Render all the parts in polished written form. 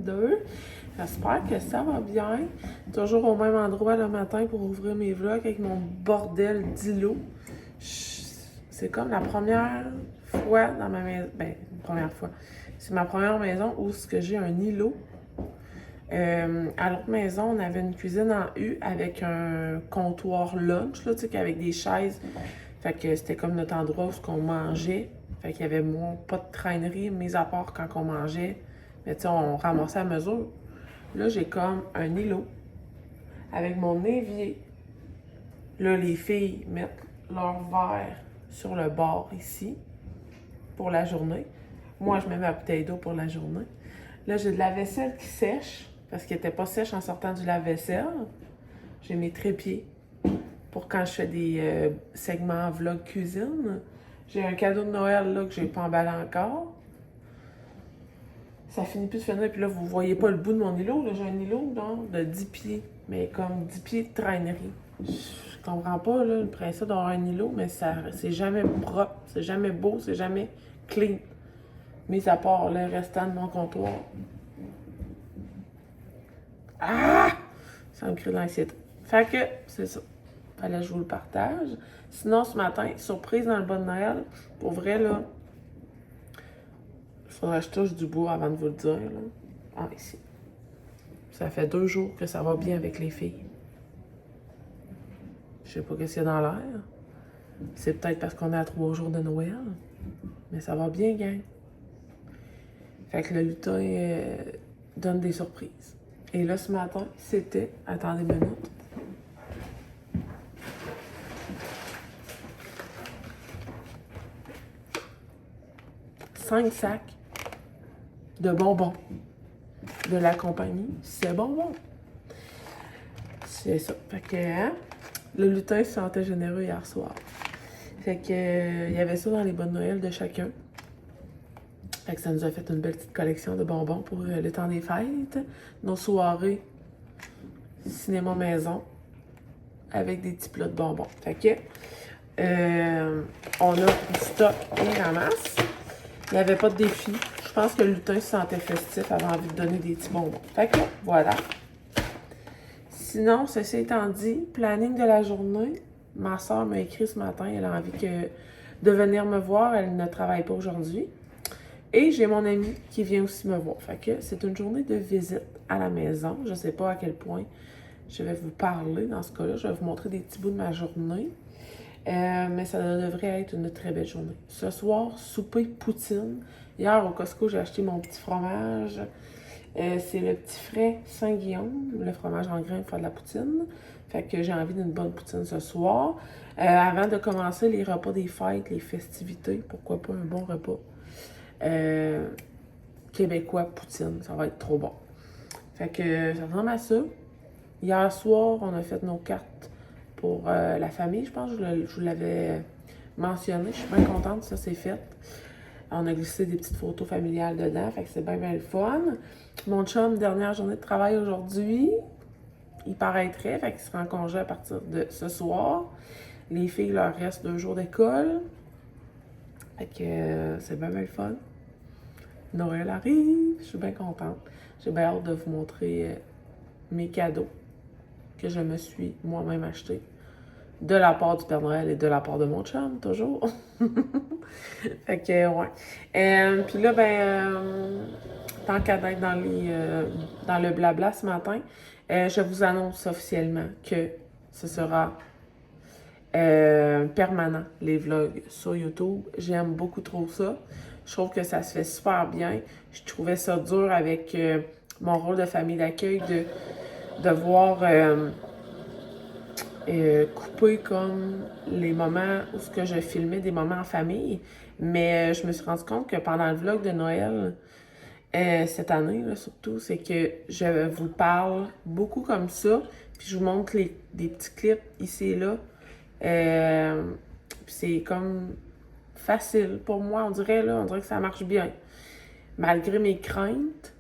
2022. J'espère que ça va bien. Toujours au même endroit le matin pour ouvrir mes vlogs avec mon bordel d'îlot. C'est comme la première fois dans ma maison. Ben, première fois. C'est ma première maison où j'ai un îlot. À l'autre maison, on avait une cuisine en U avec un comptoir lunch, là, tu sais, avec des chaises. Fait que c'était comme notre endroit où on mangeait. Fait qu'il y avait pas de traînerie, mis à part quand on mangeait. Mais tu sais, on ramassait à mesure. Là, j'ai comme un îlot avec mon évier. Là, les filles mettent leur verre sur le bord ici pour la journée. Moi, je mets ma bouteille d'eau pour la journée. Là, j'ai de la vaisselle qui sèche parce qu'elle n'était pas sèche en sortant du lave-vaisselle. J'ai mes trépieds pour quand je fais des segments vlog cuisine. J'ai un cadeau de Noël là, que j'ai pas emballé encore. Ça finit plus de finir, puis là, vous voyez pas le bout de mon îlot. Là, j'ai un îlot de 10 pieds, mais comme 10 pieds de traînerie. Je comprends pas là, le principe d'avoir un îlot, mais c'est jamais propre, c'est jamais beau, c'est jamais clean. Mis à part le restant de mon comptoir. Ah! Ça me crée de l'anxiété. Fait que, c'est ça. Fallait que je vous le partage. Sinon, ce matin, surprise dans le bon Noël. Pour vrai, là, il faudrait que je touche du bois avant de vous le dire, là. Ah, ici. Ça fait 2 jours que ça va bien avec les filles. Je sais pas qu'est-ce qu'il y a dans l'air. C'est peut-être parce qu'on est à 3 jours de Noël. Mais ça va bien, gang. Fait que le lutin donne des surprises. Et là, ce matin, c'était... Attendez une minute. Cinq sacs de bonbons de la compagnie C'est Bonbon. C'est ça. Fait que, hein, le lutin se sentait généreux hier soir. Fait que, il y avait ça dans les bonnes Noël de chacun. Fait que ça nous a fait une belle petite collection de bonbons pour le temps des fêtes. Nos soirées cinéma maison avec des petits plats de bonbons. Fait que, on a du stock en masse. Il n'y avait pas de défi. Je pense que le lutin se sentait festif, avait envie de donner des petits bonbons. Fait que, voilà. Sinon, ceci étant dit, planning de la journée, ma soeur m'a écrit ce matin, elle a envie de venir me voir, elle ne travaille pas aujourd'hui. Et j'ai mon ami qui vient aussi me voir. Fait que c'est une journée de visite à la maison. Je ne sais pas à quel point je vais vous parler dans ce cas-là. Je vais vous montrer des petits bouts de ma journée. Mais ça devrait être une très belle journée. Ce soir, souper poutine. Hier, au Costco, j'ai acheté mon petit fromage. C'est le petit frais Saint-Guillaume, le fromage en grains pour faire de la poutine. Fait que j'ai envie d'une bonne poutine ce soir. Avant de commencer les repas des fêtes, les festivités, pourquoi pas un bon repas québécois poutine. Ça va être trop bon. Fait que ça ressemble à ça. Hier soir, on a fait nos cartes pour la famille, je pense que je vous l'avais mentionné. Je suis bien contente que ça s'est fait. On a glissé des petites photos familiales dedans, fait que c'est bien, bien le fun. Mon chum, dernière journée de travail aujourd'hui, il paraîtrait, fait qu'il sera en congé à partir de ce soir. Les filles, leur reste 2 jours d'école. Fait que c'est bien, bien le fun. Noël arrive, je suis bien contente. J'ai bien hâte de vous montrer mes cadeaux que je me suis moi-même achetés. De la part du Père Noël et de la part de mon chum, toujours. Fait que, ouais. Puis là, tant qu'à être dans le blabla ce matin, je vous annonce officiellement que ce sera permanent, les vlogs sur YouTube. J'aime beaucoup trop ça. Je trouve que ça se fait super bien. Je trouvais ça dur avec mon rôle de famille d'accueil de devoir couper comme les moments où ce que je filmais des moments en famille. Mais je me suis rendu compte que pendant le vlog de Noël, cette année, là, surtout, c'est que je vous parle beaucoup comme ça, puis je vous montre des petits clips ici et là. Puis c'est comme facile pour moi, on dirait que ça marche bien. Malgré mes craintes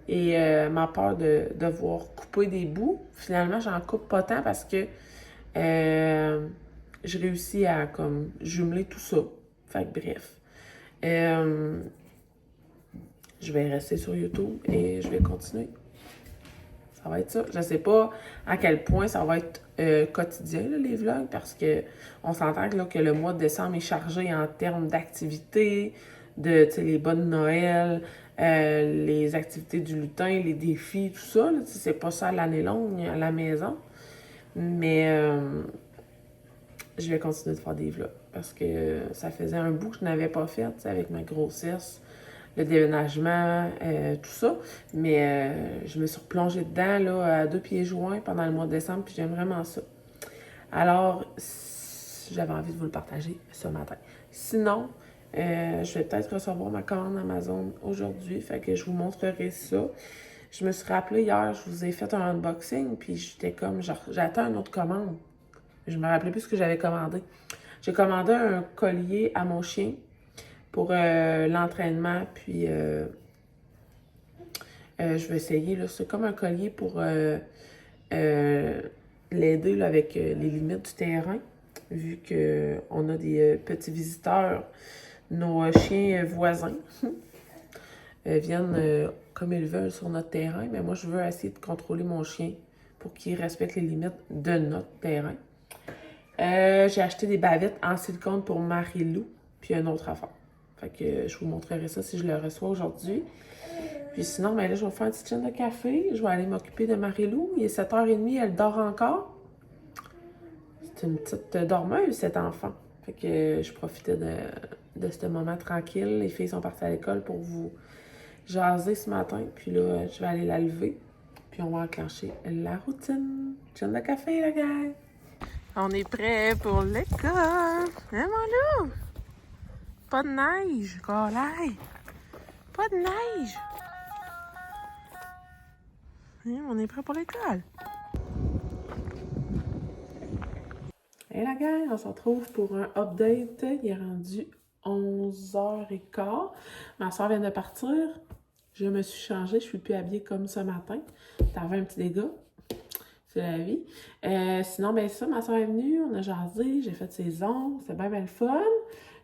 et ma peur de devoir couper des bouts, finalement, j'en coupe pas tant parce que je réussis à comme jumeler tout ça. Fait que bref. je vais rester sur YouTube et je vais continuer. Ça va être ça. Je sais pas à quel point ça va être quotidien, là, les vlogs, parce que on s'entend que le mois de décembre est chargé en termes d'activités, de les bonnes de Noël, les activités du lutin, les défis, tout ça. C'est pas ça l'année longue à la maison. Mais je vais continuer de faire des vlogs parce que ça faisait un bout que je n'avais pas fait avec ma grossesse, le déménagement, tout ça. Mais je me suis replongée dedans là, à 2 pieds joints pendant le mois de décembre, puis j'aime vraiment ça. Alors, j'avais envie de vous le partager ce matin. Sinon, je vais peut-être recevoir ma commande Amazon aujourd'hui, fait que je vous montrerai ça. Je me suis rappelé hier, je vous ai fait un unboxing, puis j'étais comme, j'attends une autre commande. Je me rappelais plus ce que j'avais commandé. J'ai commandé un collier à mon chien pour l'entraînement, puis je vais essayer, là, c'est comme un collier pour l'aider là, avec les limites du terrain, vu qu'on a des petits visiteurs, nos chiens voisins viennent comme ils veulent sur notre terrain, mais moi je veux essayer de contrôler mon chien pour qu'il respecte les limites de notre terrain. J'ai acheté des bavettes en silicone pour Marie-Lou, puis une autre affaire. Fait que je vous montrerai ça si je le reçois aujourd'hui. Puis sinon, ben là, je vais faire une petite chaîne de café. Je vais aller m'occuper de Marie-Lou. Il est 7h30, elle dort encore. C'est une petite dormeuse, cet enfant. Fait que je profitais de ce moment tranquille. Les filles sont parties à l'école pour vous jaser ce matin. Puis là, je vais aller la lever. Puis on va enclencher la routine. Chaîne de café, la gang! On est prêt pour l'école. Hein, mon loup? Pas de neige, collègue. Pas de neige. Hein, on est prêt pour l'école. Et la gang, on se retrouve pour un update. Il est rendu 11h15. Ma soeur vient de partir. Je me suis changée. Je suis plus habillée comme ce matin. T'avais un petit dégât. C'est la vie. Sinon, ben ça, ma soeur est venue, on a jasé, j'ai fait ses ongles, c'est bien le fun.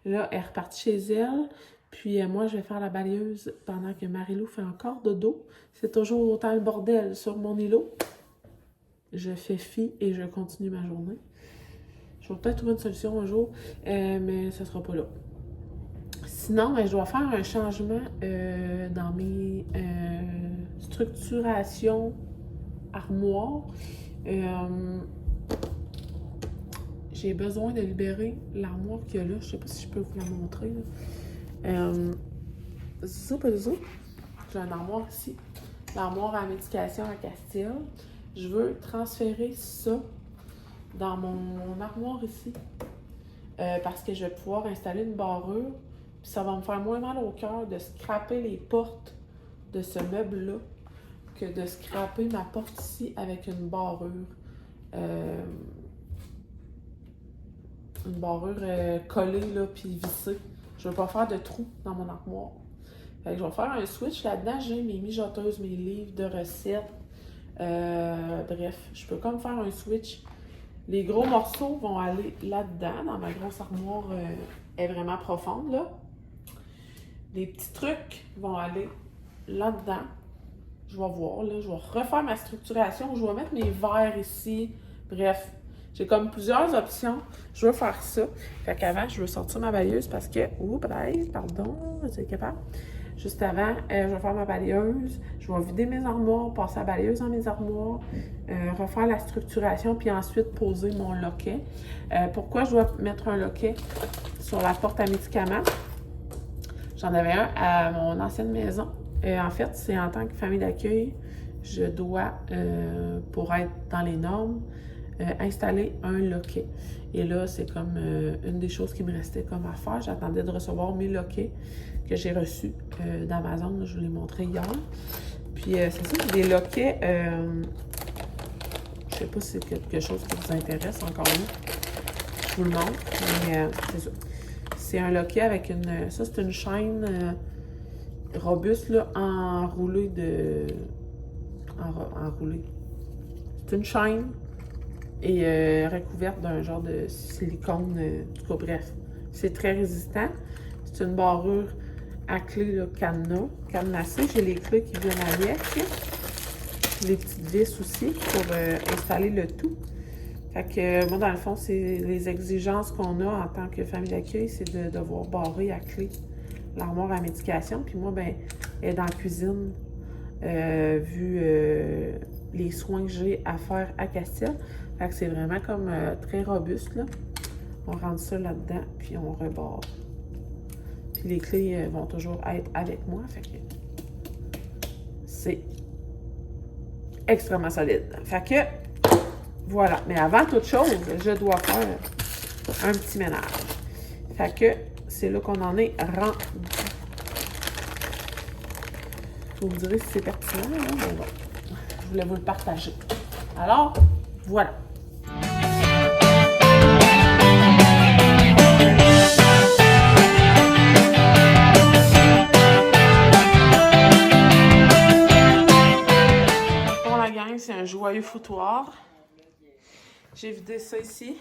Là, elle est repartie chez elle. Puis moi, je vais faire la balayeuse pendant que Marie-Lou fait encore dodo. C'est toujours autant le bordel sur mon îlot. Je fais fi et je continue ma journée. Je vais peut-être trouver une solution un jour, mais ça sera pas là. Sinon, ben, je dois faire un changement dans mes structurations armoire. J'ai besoin de libérer l'armoire qu'il y a là. Je sais pas si je peux vous la montrer. J'ai une armoire ici. L'armoire à médication à Castille. Je veux transférer ça dans mon armoire ici. Parce que je vais pouvoir installer une barrure. Puis ça va me faire moins mal au cœur de scraper les portes de ce meuble-là que de scraper ma porte ici avec une barrure. Une barrure collée, là, puis vissée. Je veux pas faire de trou dans mon armoire. Fait que je vais faire un switch là-dedans. J'ai mes mijoteuses, mes livres de recettes. Bref, je peux comme faire un switch. Les gros morceaux vont aller là-dedans, dans ma grosse armoire est vraiment profonde, là. Les petits trucs vont aller là-dedans. Je vais voir, là, je vais refaire ma structuration, je vais mettre mes verres ici. Bref, j'ai comme plusieurs options. Je veux faire ça. Fait qu'avant, je veux sortir ma balayeuse parce que... Oups, pardon, c'est capable. Juste avant, je vais faire ma balayeuse. Je vais vider mes armoires, passer la balayeuse dans mes armoires, refaire la structuration, puis ensuite poser mon loquet. Pourquoi je dois mettre un loquet sur la porte à médicaments? J'en avais un à mon ancienne maison. En fait, c'est en tant que famille d'accueil, je dois, pour être dans les normes, installer un loquet. Et là, c'est comme une des choses qui me restait comme à faire. J'attendais de recevoir mes loquets que j'ai reçus d'Amazon. Je vous l'ai montré hier. Puis, c'est ça, des loquets. Je sais pas si c'est quelque chose qui vous intéresse encore là. Je vous le montre. Mais c'est ça. C'est un loquet avec une... Ça, c'est une chaîne... robuste, là, enroulée de... Enroulée. C'est une chaîne et recouverte d'un genre de silicone. En tout cas, bref. C'est très résistant. C'est une barrure à clé là, cadenassé. J'ai les clés qui viennent avec. Les petites vis aussi pour installer le tout. Fait que moi, dans le fond, c'est les exigences qu'on a en tant que famille d'accueil, c'est de devoir barrer à clé l'armoire à médication. Puis moi, ben, elle est dans la cuisine, vu les soins que j'ai à faire à Castille. Fait que c'est vraiment comme très robuste, là. On rentre ça là-dedans, puis on rebarre. Puis les clés vont toujours être avec moi, fait que c'est extrêmement solide. Fait que, voilà. Mais avant toute chose, je dois faire un petit ménage. Fait que, c'est là qu'on en est rendu. Vous me direz si c'est pertinent, hein? Bon, bon. Je voulais vous le partager. Alors, voilà. Pour la gang, c'est un joyeux foutoir. J'ai vidé ça ici.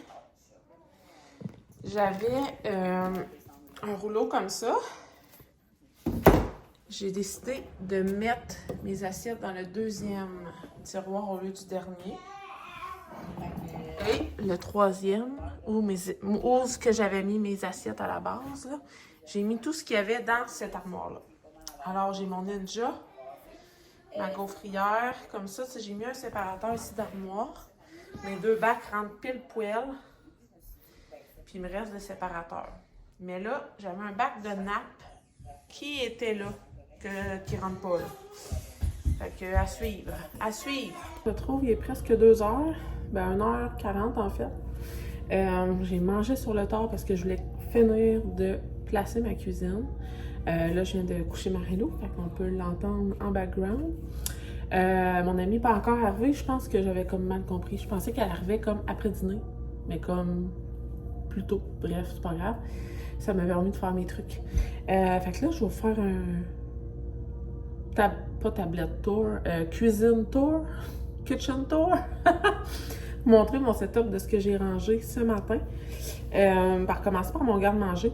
J'avais un rouleau comme ça. J'ai décidé de mettre mes assiettes dans le deuxième tiroir au lieu du dernier. Et le troisième, où ce que j'avais mis mes assiettes à la base, j'ai mis tout ce qu'il y avait dans cette armoire-là. Alors, j'ai mon Ninja, ma gaufrière, comme ça. J'ai mis un séparateur ici d'armoire. Mes deux bacs rentrent pile poêle. Puis il me reste le séparateur. Mais là, j'avais un bac de nappe qui était là. Qui rentre pas là. Fait que à suivre. À suivre. Je trouve qu'il est presque 2 heures. Ben 1h40 en fait. J'ai mangé sur le tard parce que je voulais finir de placer ma cuisine. Là, je viens de coucher Marie-Lou. Fait qu'on peut l'entendre en background. Mon amie n'est pas encore arrivée. Je pense que j'avais comme mal compris. Je pensais qu'elle arrivait comme après dîner. Mais comme plus tôt. Bref, c'est pas grave. Ça m'a permis de faire mes trucs. Fait que là, je vais vous faire un... pas tablette tour, cuisine tour, kitchen tour. Montrer mon setup de ce que j'ai rangé ce matin. Par commencer par mon garde-manger.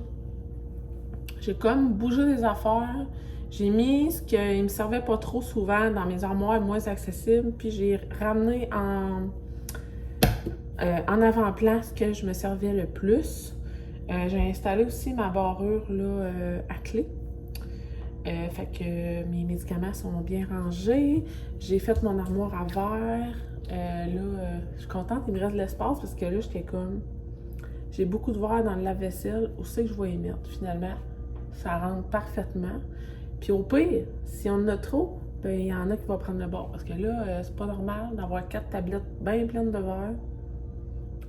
J'ai comme bougé des affaires. J'ai mis ce qui me servait pas trop souvent dans mes armoires moins accessibles. Puis j'ai ramené en avant-plan ce que je me servais le plus. J'ai installé aussi ma barrure là, à clé. Fait que mes médicaments sont bien rangés. J'ai fait mon armoire à verre. Je suis contente, il me reste de l'espace parce que là, j'étais comme... J'ai beaucoup de verre dans le lave-vaisselle. Où c'est que je vais y mettre? Finalement, ça rentre parfaitement. Puis au pire, si on en a trop, ben il y en a qui vont prendre le bord. Parce que là, c'est pas normal d'avoir 4 tablettes bien pleines de verre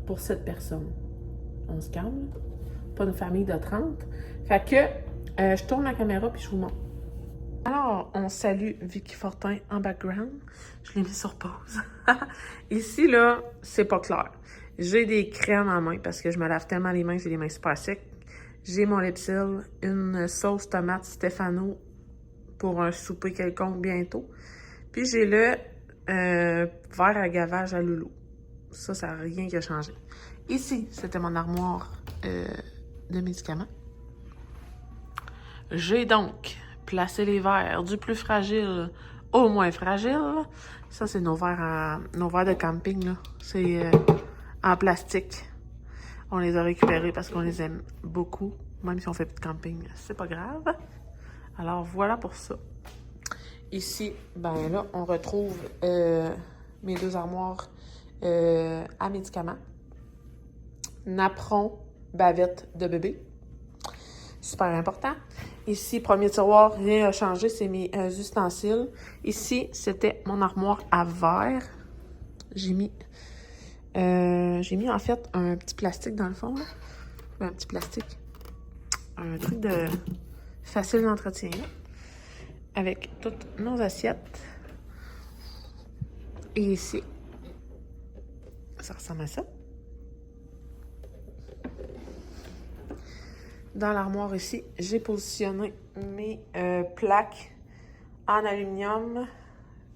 pour 7 personnes. On se calme, là. Pas une famille de 30. Fait que je tourne la caméra puis je vous montre. Alors, on salue Vicky Fortin en background. Je l'ai mis sur pause. Ici, là, c'est pas clair. J'ai des crèmes en main parce que je me lave tellement les mains, j'ai les mains super secs. J'ai mon Lipsil, une sauce tomate Stefano pour un souper quelconque bientôt. Puis j'ai le verre à gavage à loulou. Ça n'a rien qui a changé. Ici, c'était mon armoire de médicaments. J'ai donc placé les verres du plus fragile au moins fragile. Ça, c'est nos verres de camping, là. C'est en plastique. On les a récupérés parce qu'on les aime beaucoup. Même si on fait plus de camping, c'est pas grave. Alors, voilà pour ça. Ici, ben là, on retrouve mes deux armoires à médicaments. Napperon, bavette de bébé. Super important. Ici, premier tiroir, rien n'a changé, c'est mes ustensiles. Ici, c'était mon armoire à verre. J'ai mis en fait un petit plastique dans le fond, là. Un petit plastique. Un truc de facile d'entretien, là. Avec toutes nos assiettes. Et ici, ça ressemble à ça. Dans l'armoire ici, j'ai positionné mes plaques en aluminium,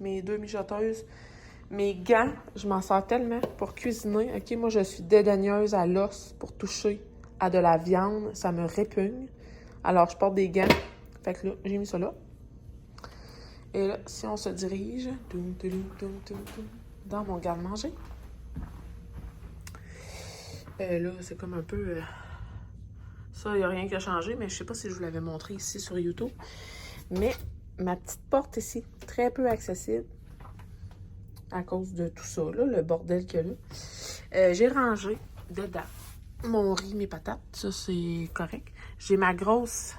mes 2 mijoteuses, mes gants. Je m'en sers tellement pour cuisiner. OK, moi, je suis dédaigneuse à l'os pour toucher à de la viande. Ça me répugne. Alors, je porte des gants Fait que là, j'ai mis ça là. Et là, si on se dirige dans mon garde-manger, là, c'est comme un peu... ça, il n'y a rien qui a changé, mais je sais pas si je vous l'avais montré ici sur YouTube. Mais ma petite porte ici, très peu accessible à cause de tout ça, là, le bordel qu'il y a là. J'ai rangé dedans mon riz, mes patates, ça c'est correct. J'ai ma grosse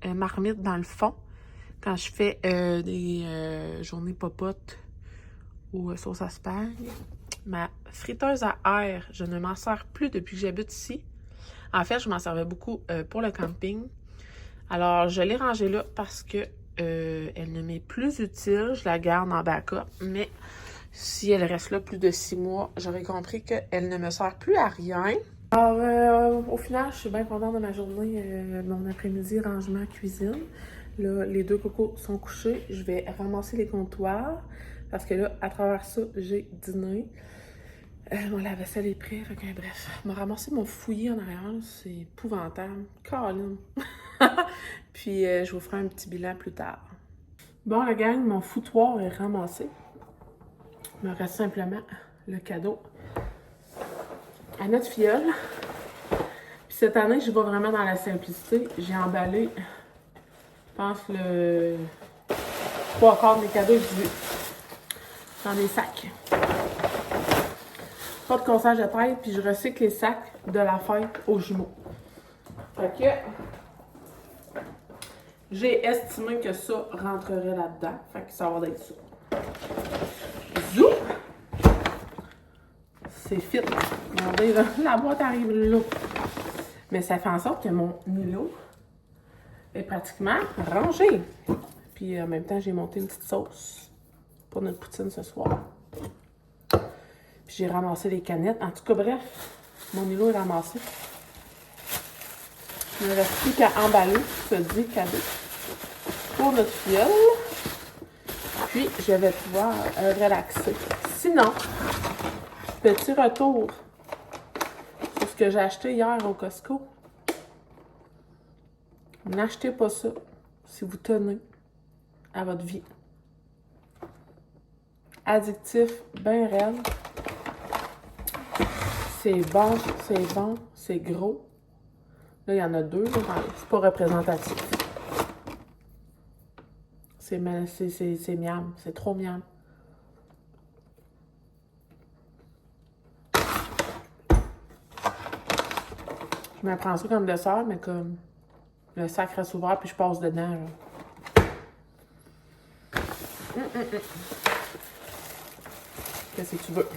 marmite dans le fond quand je fais des journées popotes ou sauce à spag. Ma friteuse à air, je ne m'en sers plus depuis que j'habite ici. En fait, je m'en servais beaucoup pour le camping. Alors, je l'ai rangée là parce que elle ne m'est plus utile. Je la garde en backup, mais si elle reste là plus de 6 mois, j'aurais compris qu'elle ne me sert plus à rien. Alors, au final, je suis bien contente de ma journée, mon après-midi rangement cuisine. Là, les 2 cocos sont couchés. Je vais ramasser les comptoirs parce que là, à travers ça, j'ai dîné. Mon lave-vaisselle est prêt. Fait que, bref, je vais ramasser mon fouillis en arrière. C'est épouvantable. Colin! Puis, je vous ferai un petit bilan plus tard. Bon, la gang, mon foutoir est ramassé. Il me reste simplement le cadeau à notre filleule. Puis cette année, je vais vraiment dans la simplicité. J'ai emballé, je pense, le 3/4 de mes cadeaux que j'ai dans des sacs. Pas de conserge de tête, puis je recycle les sacs de la fête aux jumeaux. Fait que j'ai estimé que ça rentrerait là-dedans. Fait que ça va être ça. Zou! C'est fit. Regardez, là, la boîte arrive là. Mais ça fait en sorte que mon îlot est pratiquement rangé. Puis en même temps, j'ai monté une petite sauce pour notre poutine ce soir. Puis j'ai ramassé les canettes. En tout cas, bref, mon îlot est ramassé. Il ne reste plus qu'à emballer ce dit cadeau pour notre filleule. Puis je vais pouvoir relaxer. Sinon, petit retour sur ce que j'ai acheté hier au Costco. N'achetez pas ça si vous tenez à votre vie. Addictif, bien raide. C'est bon, c'est gros. Là, il y en a 2, c'est pas représentatif. C'est miam, c'est trop miam. Je me prends ça comme dessert, mais comme le sac reste ouvert puis je passe dedans. Qu'est-ce que tu veux?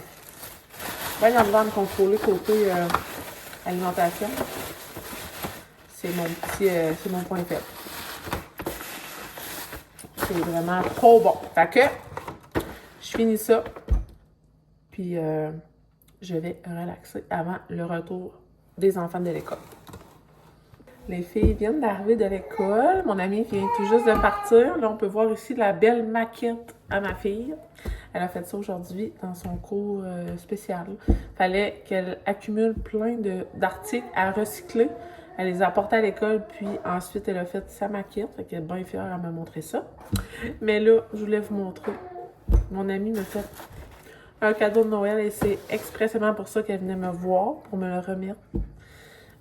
Ben, il y a besoin de contrôler côté alimentation. C'est mon point faible. C'est vraiment trop bon. Fait que je finis ça. Puis je vais relaxer avant le retour des enfants de l'école. Les filles viennent d'arriver de l'école. Mon amie vient tout juste de partir. Là, on peut voir ici la belle maquette à ma fille. Elle a fait ça aujourd'hui dans son cours spécial. Fallait qu'elle accumule plein d'articles à recycler. Elle les a apportés à l'école, puis ensuite, elle a fait sa maquette. Fait qu'elle est bien fière, elle m'a montré ça. Mais là, je voulais vous montrer. Mon amie m'a fait un cadeau de Noël et c'est expressément pour ça qu'elle venait me voir, pour me le remettre.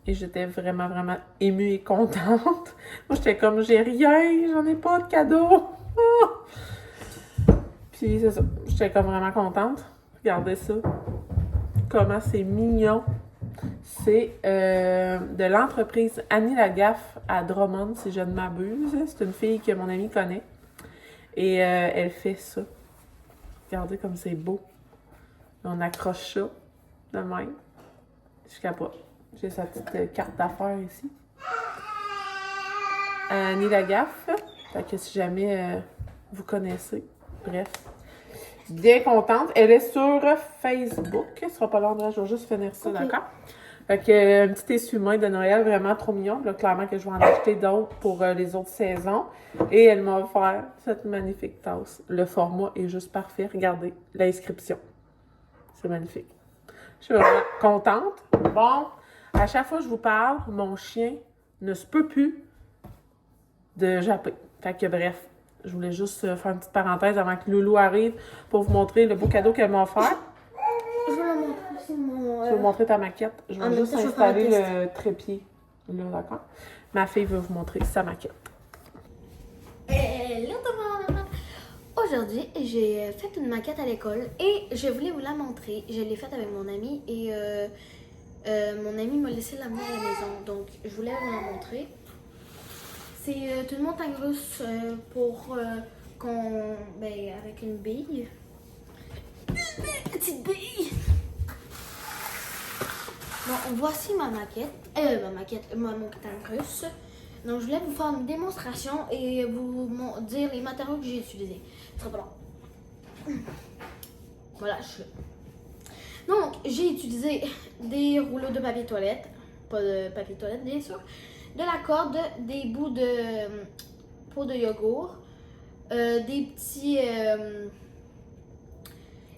Et j'étais vraiment, vraiment émue et contente. Moi, j'étais comme, j'ai rien, j'en ai pas de cadeau. Puis c'est ça, j'étais comme vraiment contente. Regardez ça. Comment c'est mignon. C'est de l'entreprise Annie Lagaffe à Drummond, si je ne m'abuse. C'est une fille que mon amie connaît. Et elle fait ça. Regardez comme c'est beau. On accroche ça de même. Je capote. J'ai sa petite carte d'affaires ici. Annie Lagaffe. Fait que si jamais vous connaissez. Bref. Bien contente. Elle est sur Facebook. Ce sera pas long, je vais juste finir ça, okay. D'accord? Fait que un petit essuie-main de Noël, vraiment trop mignon. Là, clairement que je vais en acheter d'autres pour les autres saisons. Et elle m'a offert cette magnifique tasse. Le format est juste parfait. Regardez l'inscription. C'est magnifique. Je suis vraiment contente. Bon, à chaque fois que je vous parle, mon chien ne se peut plus. de japper. Fait que bref, je voulais juste faire une petite parenthèse avant que Loulou arrive pour vous montrer le beau cadeau qu'elle m'a offert. Je vais la montrer, c'est mon... Je vais vous montrer ta maquette. Je vais juste installer le trépied. Là, d'accord? Ma fille veut vous montrer sa maquette. Hello tout le monde! Aujourd'hui, j'ai fait une maquette à l'école et je voulais vous la montrer. Je l'ai faite avec mon ami et mon ami m'a laissé l'amener à la maison. Donc, je voulais vous la montrer. C'est une montagne russe pour avec une bille. Une petite bille! Bon, voici ma maquette. Ma montagne russe. Donc, je voulais vous faire une démonstration et vous dire les matériaux que j'ai utilisés. Ce sera pas long. Voilà, je suis là. Donc, j'ai utilisé des rouleaux de papier toilette. Pas de papier toilette, bien sûr. De la corde, des bouts de pot de yogourt. Des petits...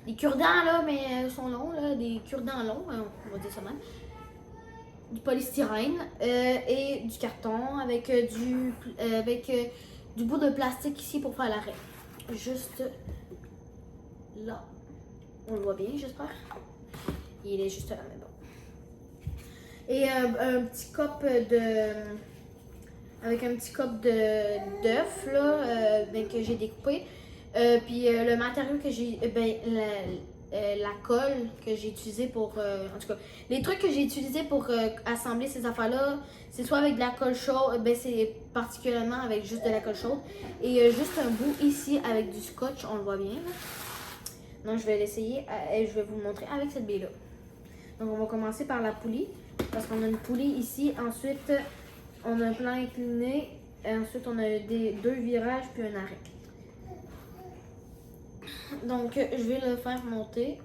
des cure-dents, là, mais ils sont longs, là. Des cure-dents longs, on va dire ça même. Du polystyrène et du carton avec du bout de plastique ici pour faire l'arrêt. Juste là. On le voit bien, j'espère. Il est juste là, mais bon. Et un petit cop de... avec un petit cop d'œuf, là, que j'ai découpé. Puis le matériau que j'ai... la colle que j'ai utilisée pour... en tout cas, les trucs que j'ai utilisés pour assembler ces affaires-là, c'est soit avec de la colle chaude, c'est particulièrement avec juste de la colle chaude, et juste un bout ici avec du scotch, on le voit bien. Là. Donc, je vais l'essayer et je vais vous le montrer avec cette bille-là. Donc, on va commencer par la poulie, parce qu'on a une poulie ici. Ensuite, on a un plan incliné, et ensuite, on a deux virages puis un arrêt. Donc, je vais le faire monter.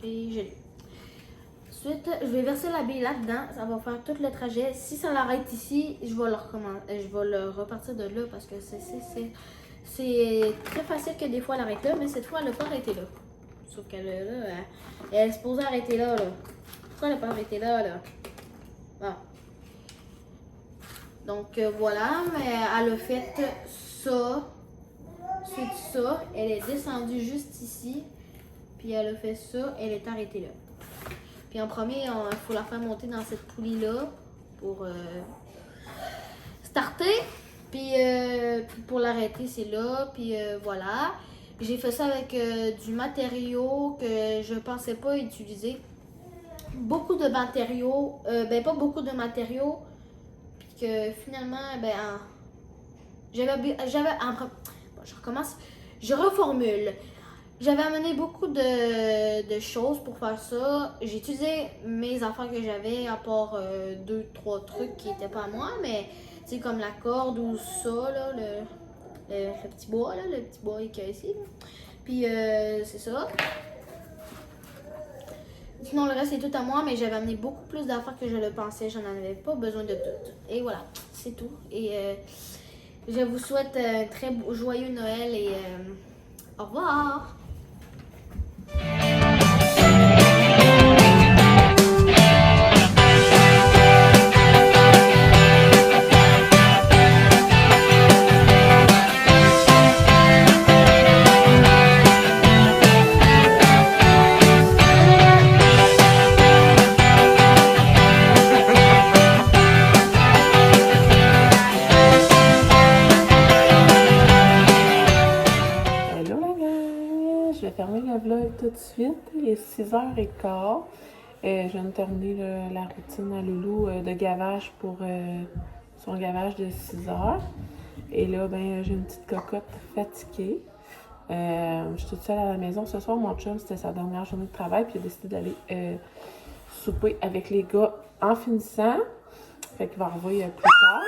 Et je l'ai. Ensuite, je vais verser la bille là-dedans. Ça va faire tout le trajet. Si ça l'arrête ici, je vais le repartir de là parce que c'est très facile que des fois elle arrête là, mais cette fois, elle n'a pas arrêté là. Sauf qu'elle elle est supposée arrêter là. Pourquoi elle n'a pas arrêté là? Voilà. Donc, voilà, mais elle a fait ça, c'est ça, elle est descendue juste ici, puis elle a fait ça, elle est arrêtée là. Puis en premier, il faut la faire monter dans cette poulie-là pour starter, puis pour l'arrêter, c'est là, puis voilà. J'ai fait ça avec du matériau que je pensais pas utiliser. Beaucoup de matériaux, pas beaucoup de matériaux, puis que finalement, je recommence. Je reformule. J'avais amené beaucoup de choses pour faire ça. J'ai utilisé mes affaires que j'avais, à part 2-3 trucs qui n'étaient pas à moi, mais c'est comme la corde ou ça, là, le petit bois, là, le petit bois qu'il y a ici. Là. Puis c'est ça. Sinon, le reste, c'est tout à moi, mais j'avais amené beaucoup plus d'affaires que je le pensais. J'en avais pas besoin de toutes. Et voilà, c'est tout. Et je vous souhaite un très joyeux Noël et au revoir! Tout de suite, il est 6h15. Je viens de terminer la routine à Loulou de gavage pour son gavage de 6h. Et là, j'ai une petite cocotte fatiguée. Je suis toute seule à la maison. Ce soir, mon chum, c'était sa dernière journée de travail, puis il a décidé d'aller souper avec les gars en finissant. Fait qu'il va revenir plus tard.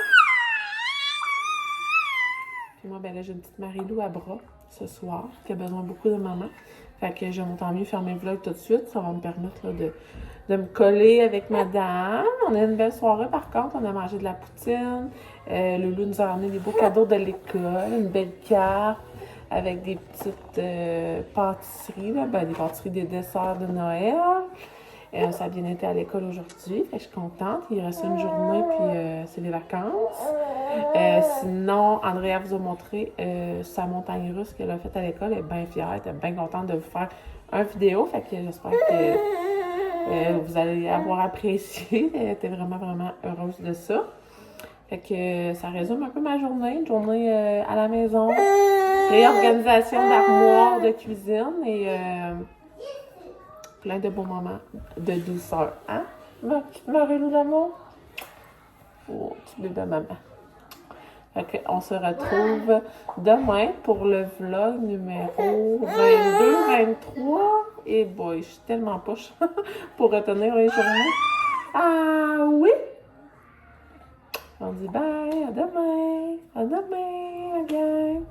Puis moi, là, j'ai une petite Marie-Lou à bras ce soir, qui a besoin beaucoup de maman. Fait que je vais tant mieux faire mes vlogs tout de suite. Ça va me permettre là, de me coller avec madame. On a une belle soirée par contre. On a mangé de la poutine. Loulou nous a ramené des beaux cadeaux de l'école. Une belle carte avec des petites pâtisseries. Là. Des pâtisseries, des desserts de Noël. Ça a bien été à l'école aujourd'hui. Je suis contente. Il reste une journée, puis c'est les vacances. Sinon, Andrea vous a montré sa montagne russe qu'elle a faite à l'école. Elle est bien fière. Elle est bien contente de vous faire une vidéo. Fait que j'espère que vous allez avoir apprécié. Elle était vraiment, vraiment heureuse de ça. Fait que ça résume un peu ma journée. Une journée à la maison. Réorganisation d'armoire, de cuisine et plein de beaux moments de douceur. Hein? Ma petite Marie-Lou d'amour? Oh, petit bébé maman. Fait qu'on se retrouve demain pour le vlog numéro 22-23. Et boy, je suis tellement poche pour retenir les journées. Ah oui! On dit bye, à demain, again.